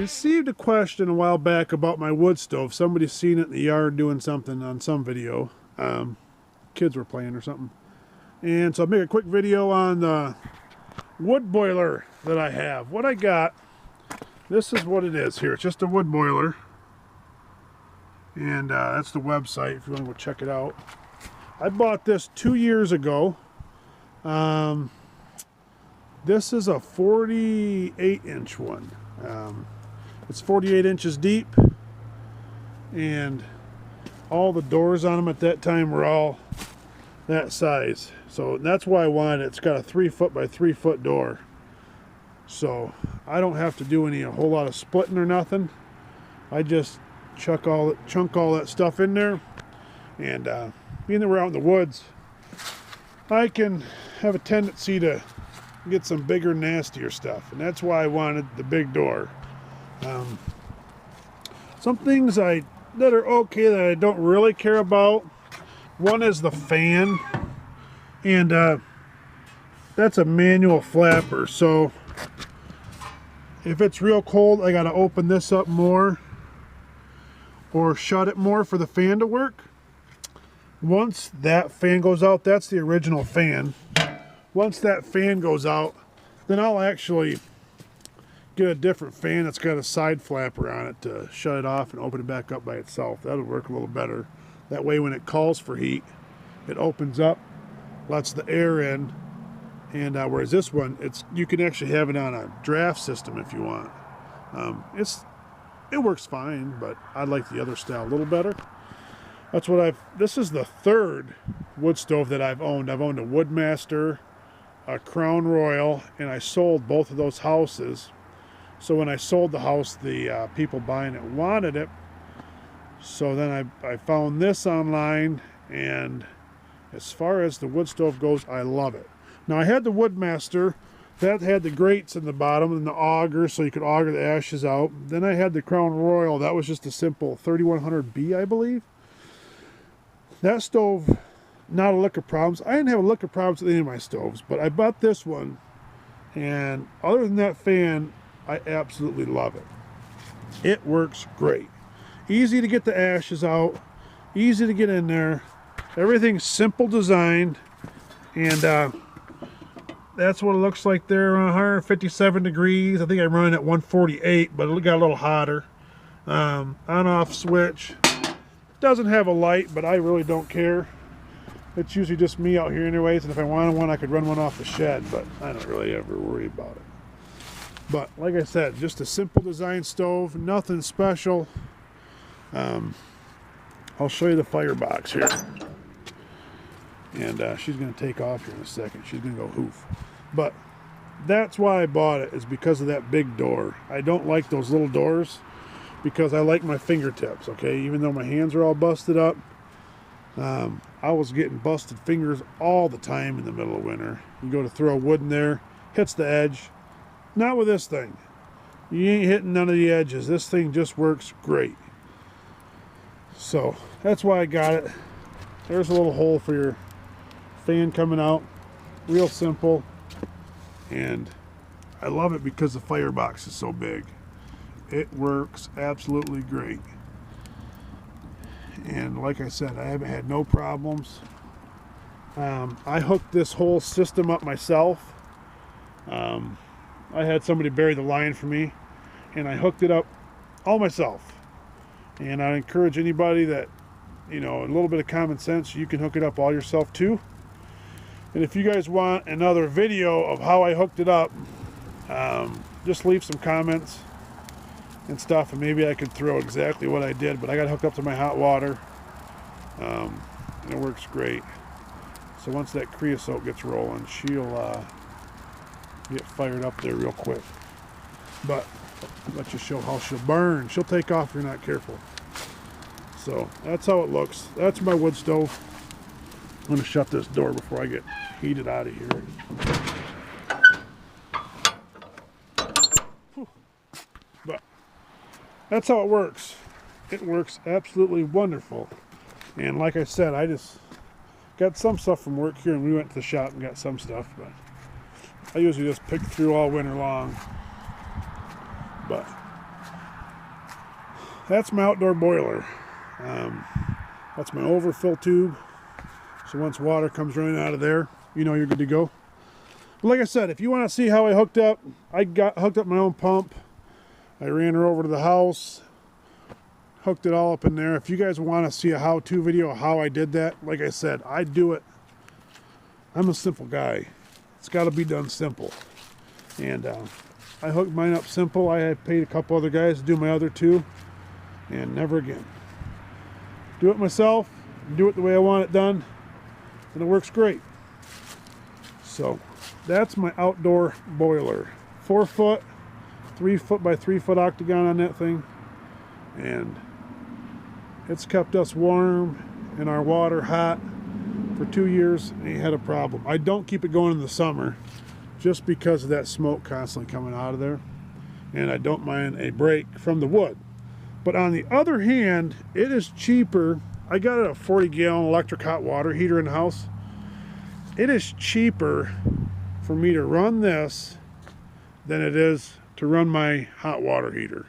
received a question a while back about my wood stove. Somebody's seen it in the yard doing something on some video. Kids were playing or something. And so I'll make a quick video on the wood boiler that I have. What I got, this is what it is here. It's just a wood boiler. And that's the website if you want to go check it out. I bought this 2 years ago. This is a 48-inch one. It's 48 inches deep, and all the doors on them at that time were all that size. So that's why I wanted it. It's got a 3-foot by 3-foot door. So I don't have to do a whole lot of splitting or nothing. I just chunk all that stuff in there, and being that we're out in the woods, I can have a tendency to get some bigger, nastier stuff, and that's why I wanted the big door. Some things that are okay that I don't really care about. One is the fan, and that's a manual flapper, so if it's real cold I gotta open this up more or shut it more for the fan to work. Once that fan goes out, that's the original fan. Once that fan goes out, then I'll actually get a different fan that's got a side flapper on it to shut it off and open it back up by itself. That'll work a little better. That way when it calls for heat, it opens up, lets the air in, and whereas this one, you can actually have it on a draft system if you want. It works fine, but I like the other style a little better. This is the third wood stove that I've owned. I've owned a Woodmaster, a Crown Royal, and I sold both of those houses. So when I sold the house, the people buying it wanted it. So then I found this online, and as far as the wood stove goes, I love it. Now I had the Woodmaster, that had the grates in the bottom and the auger so you could auger the ashes out. Then I had the Crown Royal, that was just a simple 3100B, I believe. That stove, not a lick of problems. I didn't have a lick of problems with any of my stoves, but I bought this one, and other than that fan, I absolutely love it. It works great. Easy to get the ashes out, easy to get in there. Everything's simple designed, and that's what it looks like there. 157 degrees. I think I'm running at 148, but it got a little hotter. On-off switch. Doesn't have a light, but I really don't care. It's usually just me out here anyways, and if I wanted one, I could run one off the shed, but I don't really ever worry about it. But like I said, just a simple design stove, nothing special. I'll show you the firebox here. And she's going to take off here in a second. She's going to go hoof. But that's why I bought it, is because of that big door. I don't like those little doors because I like my fingertips, okay? Even though my hands are all busted up, I was getting busted fingers all the time in the middle of winter. You go to throw wood in there, hits the edge. Not with this thing. You ain't hitting none of the edges. This thing just works great. So that's why I got it. There's a little hole for your fan coming out. Real simple. And I love it because the firebox is so big. It works absolutely great. And like I said, I haven't had no problems. I hooked this whole system up myself. I had somebody bury the line for me, and I hooked it up all myself. And I encourage anybody that, a little bit of common sense, you can hook it up all yourself too. And if you guys want another video of how I hooked it up, just leave some comments and stuff, and maybe I could throw exactly what I did. But I got hooked up to my hot water, and it works great. So once that creosote gets rolling, she'll get fired up there real quick. But I'll let you show how she'll burn. She'll take off if you're not careful. So that's how it looks. That's my wood stove. I'm going to shut this door before I get heated out of here. Whew. But that's how it works. It works absolutely wonderful. And like I said, I just got some stuff from work here, and we went to the shop and got some stuff, but I usually just pick through all winter long. But that's my outdoor boiler. That's my overfill tube. So once water comes running out of there, you know you're good to go. But like I said, if you want to see how I hooked up, I got hooked up my own pump. I ran her over to the house, hooked it all up in there. If you guys want to see a how-to video of how I did that, like I said, I do it. I'm a simple guy. It's got to be done simple. And I hooked mine up simple. I had paid a couple other guys to do my other two, and never again. Do it myself, do it the way I want it done, and it works great. So that's my outdoor boiler. 4 foot, 3 foot by 3 foot octagon on that thing, and it's kept us warm and our water hot for 2 years. Ain't had a problem. I don't keep it going in the summer just because of that smoke constantly coming out of there, and I don't mind a break from the wood. But on the other hand, it is cheaper. I got a 40-gallon electric hot water heater in the house. It is cheaper for me to run this than it is to run my hot water heater.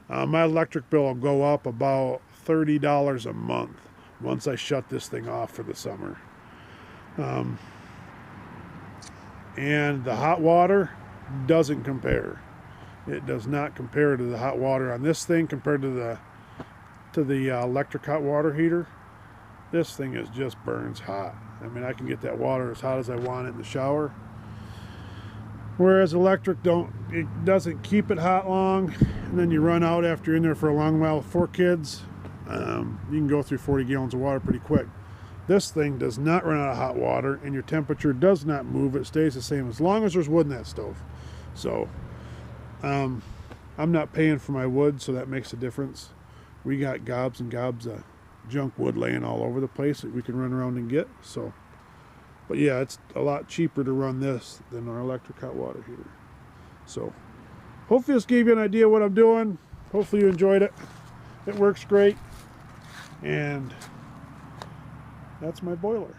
My electric bill will go up about $30 a month once I shut this thing off for the summer. And the hot water doesn't compare. It does not compare to the hot water on this thing compared to the electric hot water heater. This thing is just burns hot. I mean, I can get that water as hot as I want it in the shower. Whereas electric it doesn't keep it hot long, and then you run out after you're in there for a long while with 4 kids. You can go through 40 gallons of water pretty quick. This thing does not run out of hot water, and your temperature does not move. It stays the same as long as there's wood in that stove. So I'm not paying for my wood, so that makes a difference. We got gobs and gobs of junk wood laying all over the place that we can run around and get. So, but yeah, it's a lot cheaper to run this than our electric hot water heater. So hopefully this gave you an idea what I'm doing. Hopefully you enjoyed it. It works great, and that's my boiler.